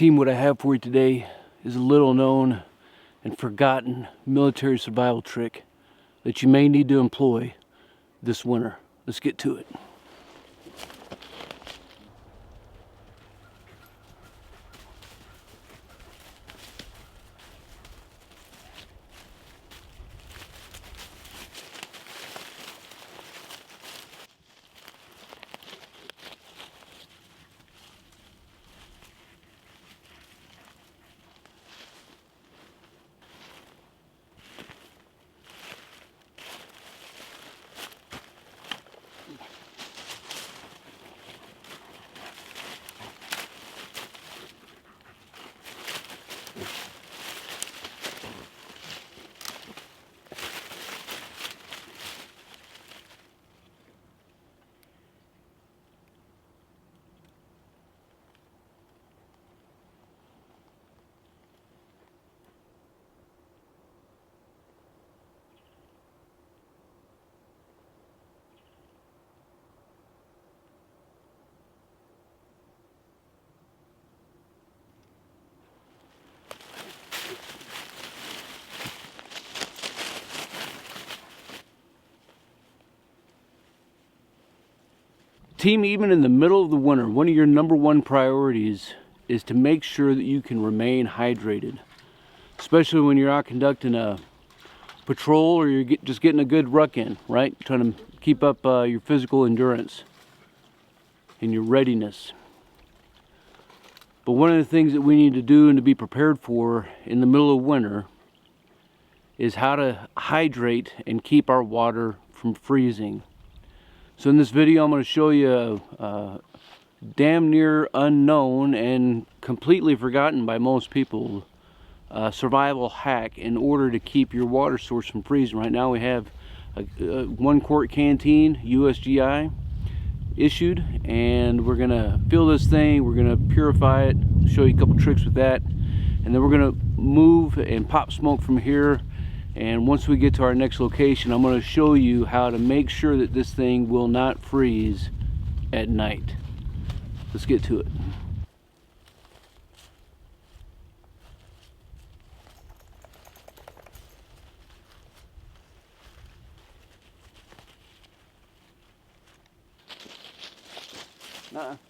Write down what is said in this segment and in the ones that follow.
Team, what I have for you today is a little known and forgotten military survival trick that you may need to employ this winter. Let's get to it. Team, even in the middle of the winter, one of your number one priorities is to make sure that you can remain hydrated, especially when you're out conducting a patrol or you're just getting a good ruck in, right? Trying to keep up your physical endurance and your readiness. But one of the things that we need to do and to be prepared for in the middle of winter is how to hydrate and keep our water from freezing. So in this video, I'm going to show you a damn near unknown and completely forgotten by most people survival hack in order to keep your water source from freezing. Right now we have a 1 quart canteen USGI issued, and we're going to fill this thing, we're going to purify it, show you a couple tricks with that, and then we're going to move and pop smoke from here. And once we get to our next location, I'm going to show you how to make sure that this thing will not freeze at night. Let's get to it.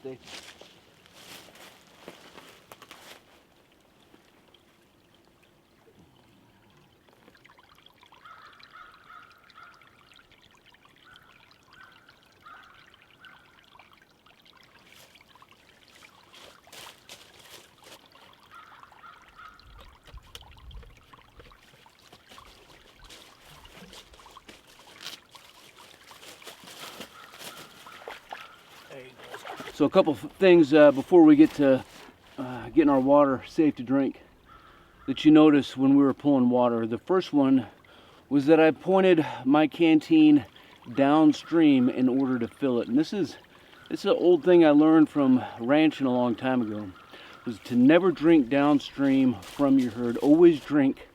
Stay. So a couple things before we get to getting our water safe to drink that you noticed when we were pulling water. The first one was that I pointed my canteen downstream in order to fill it. And this is an old thing I learned from ranching a long time ago, was to never drink downstream from your herd. Always drink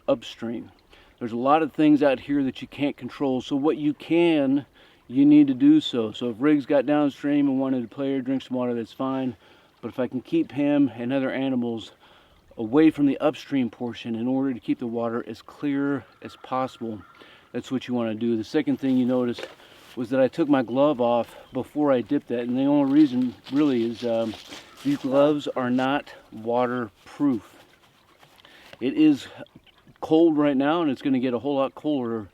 upstream. There's a lot of things out here that you can't control, so what you can, you need to do so. So if Riggs got downstream and wanted to play or drink some water, that's fine. But if I can keep him and other animals away from the upstream portion in order to keep the water as clear as possible, that's what you want to do. The second thing you notice was that I took my glove off before I dipped that, and the only reason really is these gloves are not waterproof. It is cold right now, and it's going to get a whole lot colder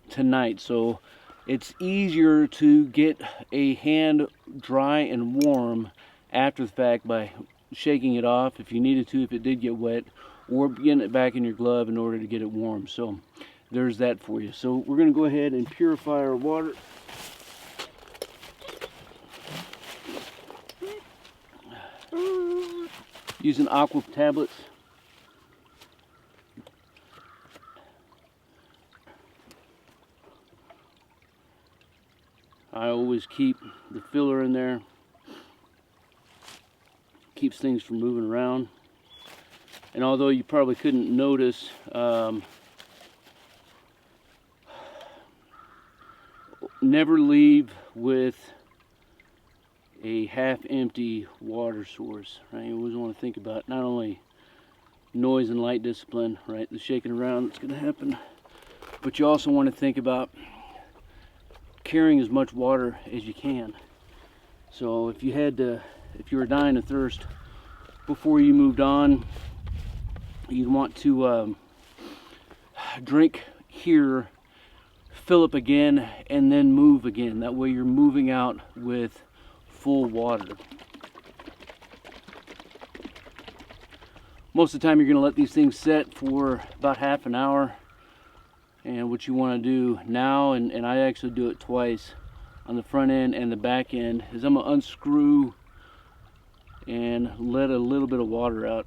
tonight, so it's easier to get a hand dry and warm after the fact by shaking it off if you needed to, if it did get wet, or getting it back in your glove in order to get it warm. So there's that for you. So we're going to go ahead and purify our water. Using aqua tablets. I always keep the filler in there. Keeps things from moving around. And although you probably couldn't notice, never leave with a half-empty water source, right? You always want to think about not only noise and light discipline, right, the shaking around that's going to happen, but you also want to think about carrying as much water as you can. So if you were dying of thirst before you moved on, you'd want to drink here, fill up again, and then move again. That way you're moving out with full water. Most of the time you're going to let these things set for about half an hour. And what you want to do now, and I actually do it twice on the front end and the back end, is I'm going to unscrew and let a little bit of water out.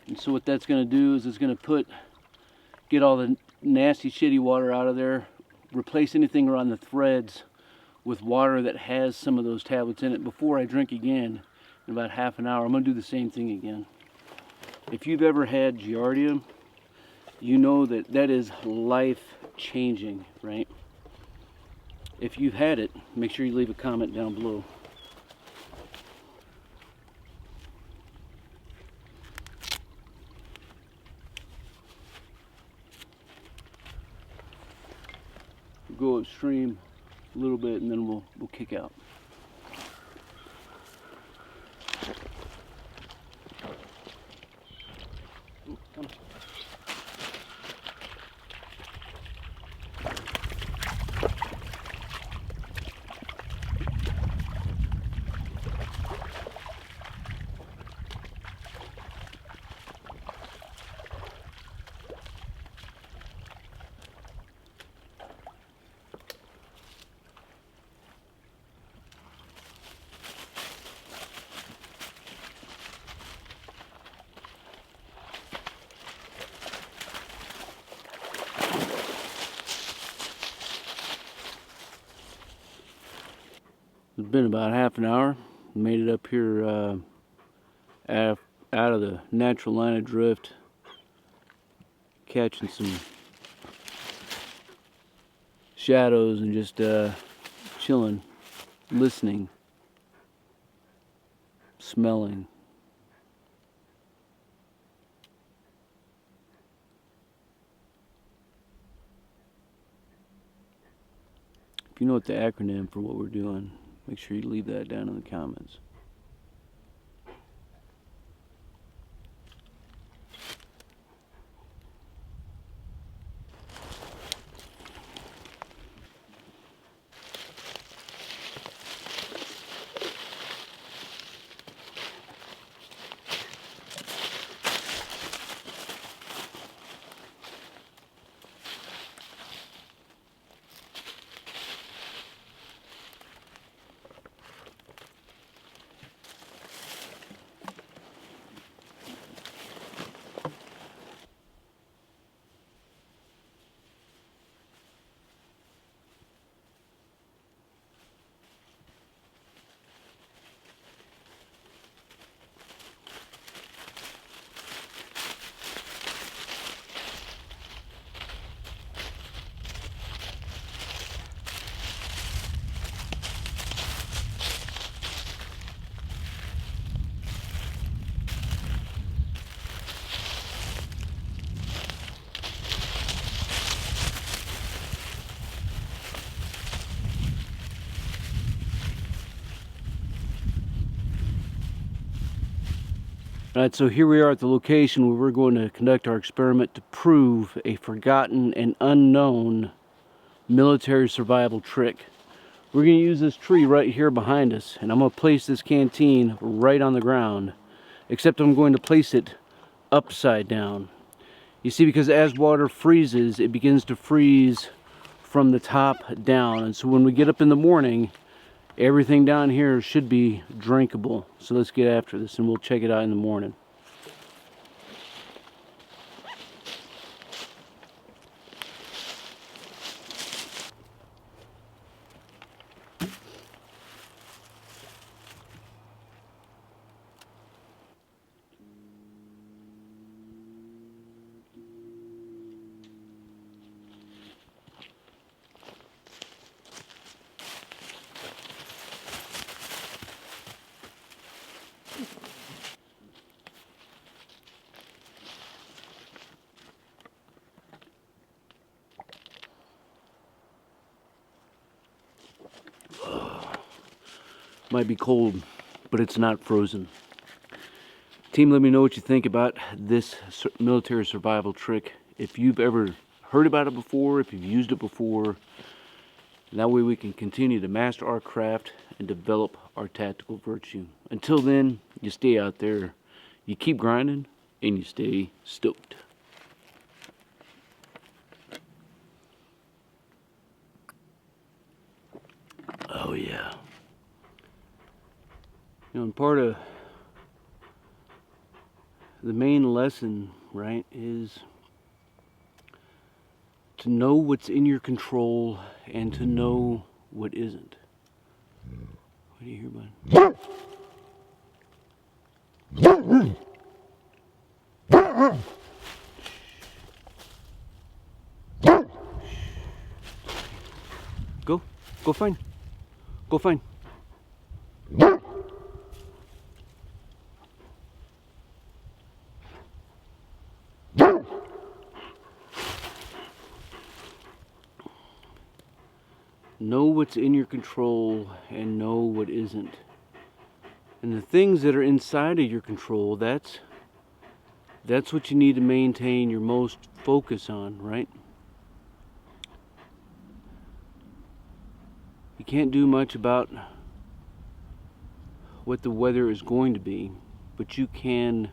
And so what that's going to do is it's going to get all the nasty, shitty water out of there, replace anything around the threads with water that has some of those tablets in it before I drink again in about half an hour. I'm going to do the same thing again. If you've ever had Giardia, you know that is life-changing, right? If you've had it, make sure you leave a comment down below. Go upstream a little bit, and then we'll kick out. It's been about half an hour. Made it up here out of the natural line of drift, catching some shadows and just chilling, listening, smelling. If you know what the acronym for what we're doing, make sure you leave that down in the comments. Alright, so here we are at the location where we're going to conduct our experiment to prove a forgotten and unknown military survival trick. We're going to use this tree right here behind us, and I'm going to place this canteen right on the ground, except I'm going to place it upside down. You see, because as water freezes, it begins to freeze from the top down, and so when we get up in the morning, everything down here should be drinkable. So let's get after this and we'll check it out in the morning. Might be cold, but it's not frozen. Team, let me know what you think about this military survival trick. If you've ever heard about it before, if you've used it before, and that way we can continue to master our craft and develop our tactical virtue. Until then, you stay out there, you keep grinding, and you stay stoked. Oh yeah. You know, and part of the main lesson, right, is to know what's in your control and to know what isn't. What do you hear, bud? Go find. Go find. Know what's in your control and know what isn't. And the things that are inside of your control, that's what you need to maintain your most focus on, right? You can't do much about what the weather is going to be, but you can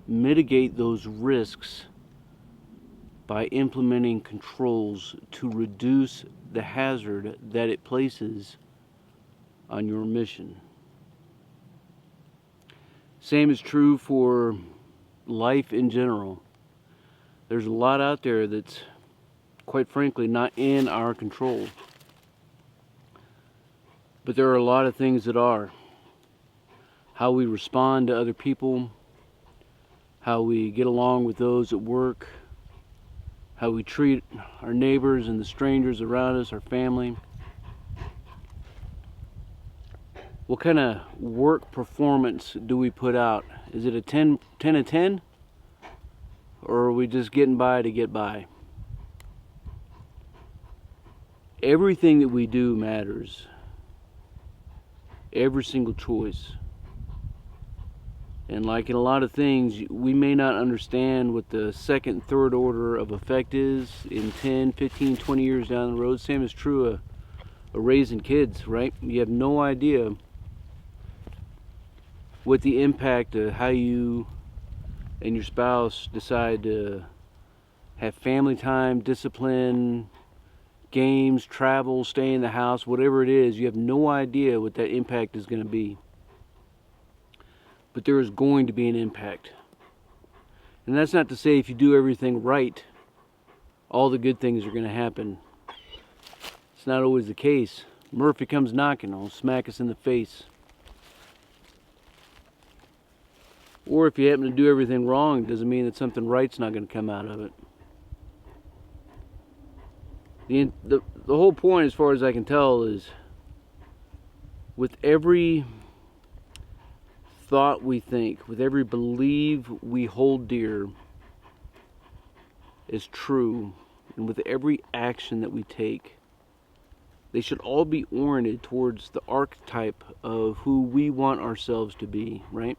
mitigate those risks by implementing controls to reduce the hazard that it places on your mission. Same is true for life in general. There's a lot out there that's, quite frankly, not in our control. But there are a lot of things that are. How we respond to other people, how we get along with those at work, how we treat our neighbors and the strangers around us, our family. What kind of work performance do we put out? Is it a 10 of 10? Or are we just getting by to get by? Everything that we do matters. Every single choice. And like in a lot of things, we may not understand what the second, third order of effect is in 10, 15, 20 years down the road. Same is true of raising kids, right? You have no idea what the impact of how you and your spouse decide to have family time, discipline, games, travel, stay in the house, whatever it is. You have no idea what that impact is going to be. But there is going to be an impact. And that's not to say if you do everything right, all the good things are going to happen. It's not always the case. Murphy comes knocking, he'll smack us in the face. Or if you happen to do everything wrong, it doesn't mean that something right's not going to come out of it. The whole point, as far as I can tell, is with every thought we think, with every belief we hold dear is true, and with every action that we take, they should all be oriented towards the archetype of who we want ourselves to be, right?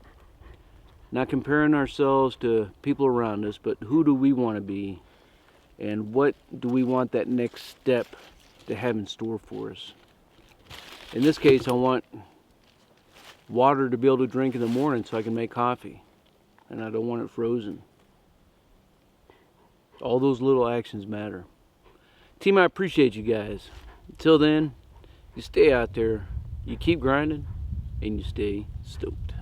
Not comparing ourselves to people around us, but who do we want to be? And what do we want that next step to have in store for us? In this case, I want water to be able to drink in the morning so I can make coffee. And I don't want it frozen. All those little actions matter. Team, I appreciate you guys. Until then, you stay out there, you keep grinding, and you stay stoked.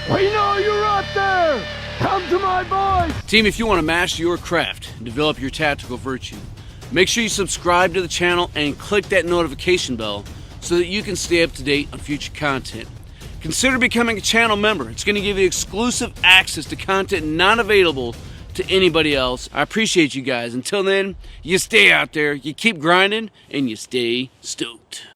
We know you're out there! Come to my voice! Team, if you want to master your craft and develop your tactical virtue, make sure you subscribe to the channel and click that notification bell so that you can stay up to date on future content. Consider becoming a channel member. It's going to give you exclusive access to content not available to anybody else. I appreciate you guys. Until then, you stay out there, you keep grinding, and you stay stoked.